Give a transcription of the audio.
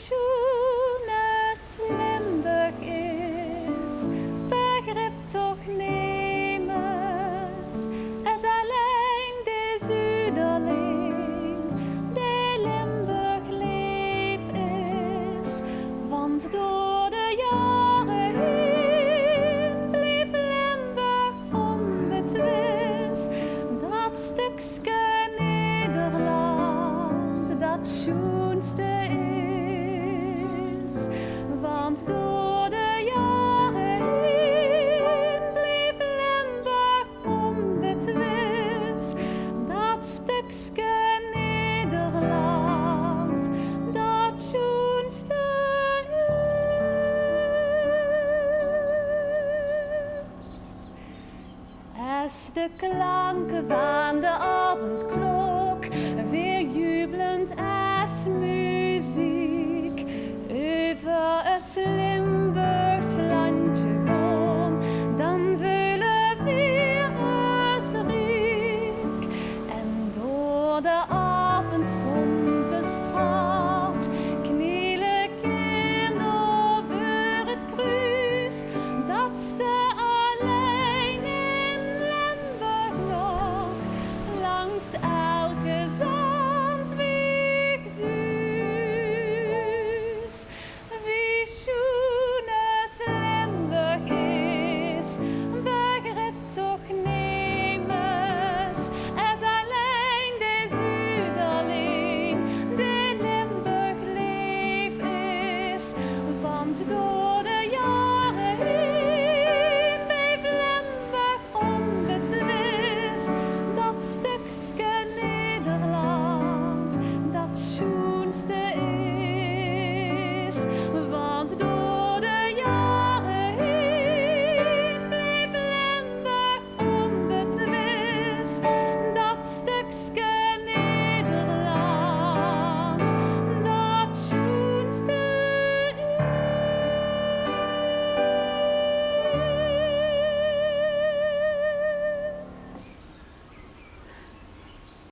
schoenes Limburg is, begrip toch nemens, is alleen de Zuiderling, de Limburg leef is, want door de jaren heen bleef Limburg onbetwist, dat stukske Nederland, dat schoonste is, want door de jaren heen bleef Limburg onbetwist, dat stukske Nederland, dat schoonste is. Als de klanken van de avond